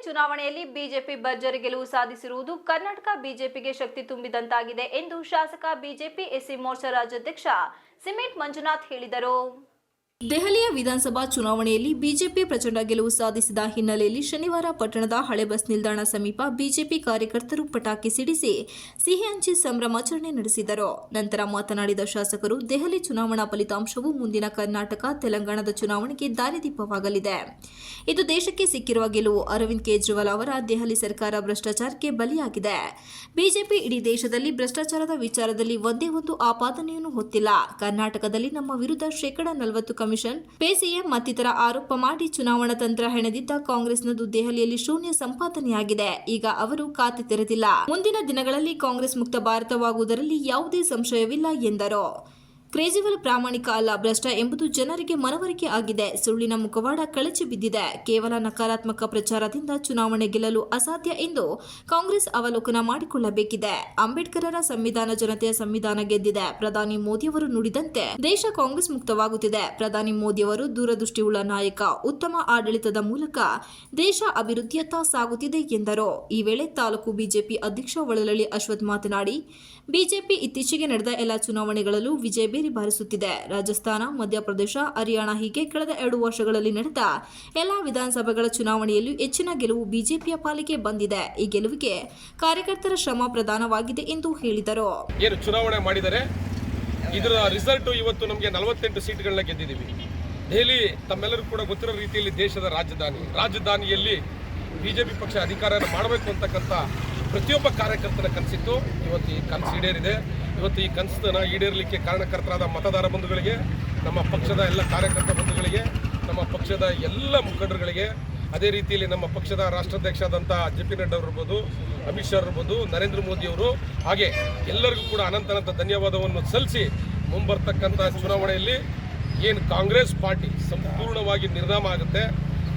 ಚುನಾವಣೆಯಲ್ಲಿ ಬಿಜೆಪಿ ಭರ್ಜರಿ ಗೆಲುವು ಸಾಧಿಸಿರುವುದು ಕರ್ನಾಟಕ ಬಿಜೆಪಿಗೆ ಶಕ್ತಿ ತುಂಬಿದಂತಾಗಿದೆ ಎಂದು ಶಾಸಕ ಬಿಜೆಪಿ ಎಸ್ಸಿ ಮೋರ್ಚಾ ರಾಜ್ಯಾಧ್ಯಕ್ಷ ಸಿಮೆಂಟ್ ಮಂಜುನಾಥ್ ಹೇಳಿದರು. ದೆಹಲಿಯ ವಿಧಾನಸಭಾ ಚುನಾವಣೆಯಲ್ಲಿ ಬಿಜೆಪಿ ಪ್ರಚಂಡ ಗೆಲುವು ಸಾಧಿಸಿದ ಹಿನ್ನೆಲೆಯಲ್ಲಿ ಶನಿವಾರ ಪಟ್ಟಣದ ಹಳೆ ಬಸ್ ನಿಲ್ದಾಣ ಸಮೀಪ ಬಿಜೆಪಿ ಕಾರ್ಯಕರ್ತರು ಪಟಾಕಿ ಸಿಡಿಸಿ ಸಿಹಿ ಹಂಚಿ ಸಂಭ್ರಮಾಚರಣೆ ನಡೆಸಿದರು. ನಂತರ ಮಾತನಾಡಿದ ಶಾಸಕರು, ದೆಹಲಿ ಚುನಾವಣಾ ಫಲಿತಾಂಶವು ಮುಂದಿನ ಕರ್ನಾಟಕ, ತೆಲಂಗಾಣದ ಚುನಾವಣೆಗೆ ದಾರಿದೀಪವಾಗಲಿದೆ. ಇದು ದೇಶಕ್ಕೆ ಸಿಕ್ಕಿರುವ ಗೆಲುವು. ಅರವಿಂದ್ ಕೇಜ್ರಿವಾಲ್ ಅವರ ದೆಹಲಿ ಸರ್ಕಾರ ಭ್ರಷ್ಟಾಚಾರಕ್ಕೆ ಬಲಿಯಾಗಿದೆ. ಬಿಜೆಪಿ ಇಡೀ ದೇಶದಲ್ಲಿ ಭ್ರಷ್ಟಾಚಾರದ ವಿಚಾರದಲ್ಲಿ ಒಂದೇ ಒಂದು ಆಪಾದನೆಯನ್ನು ಹೊತ್ತಿಲ್ಲ. ಕರ್ನಾಟಕದಲ್ಲಿ ನಮ್ಮ ವಿರುದ್ಧ 40% ಕಮಿಷನ್, ಪೇಸಿಎಂ ಮತ್ತಿತರ ಆರೋಪ ಮಾಡಿ ಚುನಾವಣಾ ತಂತ್ರ ಹೆಣೆದಿದ್ದ ಕಾಂಗ್ರೆಸ್ನದು ದೆಹಲಿಯಲ್ಲಿ ಶೂನ್ಯ ಸಂಪಾದನೆಯಾಗಿದೆ. ಈಗ ಅವರು ಖಾತೆ ತೆರೆದಿಲ್ಲ. ಮುಂದಿನ ದಿನಗಳಲ್ಲಿ ಕಾಂಗ್ರೆಸ್ ಮುಕ್ತ ಭಾರತವಾಗುವುದರಲ್ಲಿ ಯಾವುದೇ ಸಂಶಯವಿಲ್ಲ ಎಂದರು. ಕೇಜ್ರಿವಾಲ್ ಪ್ರಾಮಾಣಿಕ ಅಲ್ಲ, ಭ್ರಷ್ಟ ಎಂಬುದು ಜನರಿಗೆ ಮನವರಿಕೆ ಆಗಿದೆ. ಸುಳ್ಳಿನ ಮುಖವಾಡ ಕಳಚಿ ಬಿದ್ದಿದೆ. ಕೇವಲ ನಕಾರಾತ್ಮಕ ಪ್ರಚಾರದಿಂದ ಚುನಾವಣೆ ಗೆಲ್ಲಲು ಅಸಾಧ್ಯ ಎಂದು ಕಾಂಗ್ರೆಸ್ ಅವಲೋಕನ ಮಾಡಿಕೊಳ್ಳಬೇಕಿದೆ. ಅಂಬೇಡ್ಕರರ ಸಂವಿಧಾನ ಜನತೆಯ ಸಂವಿಧಾನ ಗೆದ್ದಿದೆ. ಪ್ರಧಾನಿ ಮೋದಿಯವರು ನುಡಿದಂತೆ ದೇಶ ಕಾಂಗ್ರೆಸ್ ಮುಕ್ತವಾಗುತ್ತಿದೆ. ಪ್ರಧಾನಿ ಮೋದಿಯವರು ದೂರದೃಷ್ಟಿಯುಳ್ಳ ನಾಯಕ. ಉತ್ತಮ ಆಡಳಿತದ ಮೂಲಕ ದೇಶ ಅಭಿವೃದ್ಧಿಯತ್ತ ಸಾಗುತ್ತಿದೆ ಎಂದರು. ಈ ವೇಳೆ ತಾಲೂಕು ಬಿಜೆಪಿ ಅಧ್ಯಕ್ಷ ಒಳಲಳ್ಳಿ ಅಶ್ವಥ್ ಮಾತನಾಡಿ, ಬಿಜೆಪಿ ಇತ್ತೀಚೆಗೆ ನಡೆದ ಎಲ್ಲ ಚುನಾವಣೆಗಳಲ್ಲೂ ವಿಜಯ ಬೇರಿ ಬಾರಿಸುತ್ತಿದೆ. ರಾಜಸ್ಥಾನ, ಮಧ್ಯಪ್ರದೇಶ, ಹರಿಯಾಣ ಹೀಗೆ ಕಳೆದ 2 ವರ್ಷಗಳಲ್ಲಿ ನಡೆದ ಎಲ್ಲಾ ವಿಧಾನಸಭೆಗಳ ಚುನಾವಣೆಯಲ್ಲೂ ಹೆಚ್ಚಿನ ಗೆಲುವು ಬಿಜೆಪಿಯ ಪಾಲಿಗೆ ಬಂದಿದೆ. ಈ ಗೆಲುವಿಗೆ ಕಾರ್ಯಕರ್ತರ ಶ್ರಮ ಪ್ರಧಾನವಾಗಿದೆ ಎಂದು ಹೇಳಿದರು. ಏನು ಚುನಾವಣೆ ಮಾಡಿದರೆ ಇದರ ರಿಸಲ್ಟ್ ಇವತ್ತು ನಮಗೆ 48 ಸೀಟ್ಗಳನ್ನ ಗೆದ್ದಿದ್ದೀವಿ. ದೆಹಲಿ ತಮ್ಮೆಲ್ಲರೂ ಕೂಡ ಗೊತ್ತಿರೋ ರೀತಿಯಲ್ಲಿ ದೇಶದ ರಾಜಧಾನಿಯಲ್ಲಿ ಬಿಜೆಪಿ ಪಕ್ಷ ಅಧಿಕಾರ ಮಾಡಬೇಕು ಅಂತಕ್ಕಂಥ ಪ್ರತಿಯೊಬ್ಬ ಕಾರ್ಯಕರ್ತನ ಕನಸಿತ್ತು. ಇವತ್ತು ಈ ಕನಸು ಈಡೇರಿದೆ. ಇವತ್ತು ಈ ಕನಸನ್ನು ಈಡೇರಲಿಕ್ಕೆ ಕಾರಣಕರ್ತರಾದ ಮತದಾರ ಬಂಧುಗಳಿಗೆ, ನಮ್ಮ ಪಕ್ಷದ ಎಲ್ಲ ಕಾರ್ಯಕರ್ತ ಬಂಧುಗಳಿಗೆ, ನಮ್ಮ ಪಕ್ಷದ ಎಲ್ಲ ಮುಖಂಡರುಗಳಿಗೆ, ಅದೇ ರೀತಿಯಲ್ಲಿ ನಮ್ಮ ಪಕ್ಷದ ರಾಷ್ಟ್ರಾಧ್ಯಕ್ಷ ಆದಂಥ JP ನಡ್ಡಾ ಅವರಿರ್ಬೋದು, ಅಮಿತ್ ಶಾ ಇರ್ಬೋದು, ನರೇಂದ್ರ ಮೋದಿಯವರು, ಹಾಗೆ ಎಲ್ಲರಿಗೂ ಕೂಡ ಅನಂತ ಧನ್ಯವಾದವನ್ನು ಸಲ್ಲಿಸಿ ಮುಂಬರ್ತಕ್ಕಂಥ ಚುನಾವಣೆಯಲ್ಲಿ ಏನು ಕಾಂಗ್ರೆಸ್ ಪಾರ್ಟಿ ಸಂಪೂರ್ಣವಾಗಿ ನಿರ್ನಾಮ ಆಗುತ್ತೆ.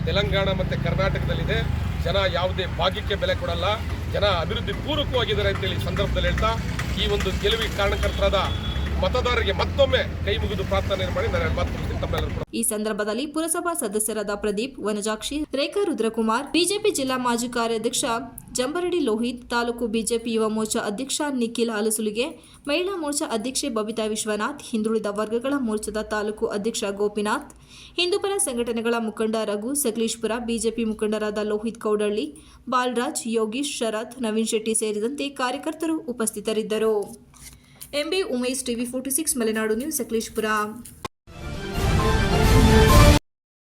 ತೆಲಂಗಾಣ ಮತ್ತು ಕರ್ನಾಟಕದಲ್ಲಿದೆ. ಜನ ಯಾವುದೇ ಭಾಗ್ಯಕ್ಕೆ ಬೆಲೆ ಕೊಡಲ್ಲ. ಜನ ಅಭಿವೃದ್ಧಿ ಪೂರ್ವಕವಾಗಿದ್ದಾರೆ ಅಂತೇಳಿ ಸಂದರ್ಭದಲ್ಲಿ ಹೇಳ್ತಾ ಈ ಒಂದು ಗೆಲುವಿಗೆ ಕಾರಣಕರ್ತರಾದ ಮತದಾರರಿಗೆ ಮತ್ತೊಮ್ಮೆ ಕೈ ಮುಗಿದು ಪ್ರಾರ್ಥನೆ ಮಾಡಿ ನಾನು ಮಾತನಾಡ್ತೀನಿ ತಮ್ಮೆಲ್ಲರೂ. ಈ ಸಂದರ್ಭದಲ್ಲಿ ಪುರಸಭಾ ಸದಸ್ಯರಾದ ಪ್ರದೀಪ್, ವನಜಾಕ್ಷಿ, ರೇಖಾ ರುದ್ರಕುಮಾರ್, ಬಿಜೆಪಿ ಜಿಲ್ಲಾ ಮಾಜಿ ಕಾರ್ಯಾಧ್ಯಕ್ಷ ಜಂಬರಡಿ ಲೋಹಿತ್, ತಾಲೂಕು ಬಿಜೆಪಿ ಯುವ ಮೋರ್ಚಾ ಅಧ್ಯಕ್ಷ ನಿಖಿಲ್ ಹಲಸುಲಿಗೆ, ಮಹಿಳಾ ಮೋರ್ಚಾ ಅಧ್ಯಕ್ಷೆ ಬಬಿತಾ ವಿಶ್ವನಾಥ್, ಹಿಂದುಳಿದ ವರ್ಗಗಳ ಮೋರ್ಚಾದ ತಾಲೂಕು ಅಧ್ಯಕ್ಷ ಗೋಪಿನಾಥ್, ಹಿಂದೂಪರ ಸಂಘಟನೆಗಳ ಮುಖಂಡ ರಘು ಸಕಲೇಶ್ಪುರ, ಬಿಜೆಪಿ ಮುಖಂಡರಾದ ಲೋಹಿತ್ ಕೌಡಳ್ಳಿ, ಬಾಲರಾಜ್, ಯೋಗೀಶ್, ಶರತ್, ನವೀನ್ ಶೆಟ್ಟಿ ಸೇರಿದಂತೆ ಕಾರ್ಯಕರ್ತರು ಉಪಸ್ಥಿತರಿದ್ದರು. MB Umesh, TV 46 Malenadu news, Sakleshpur.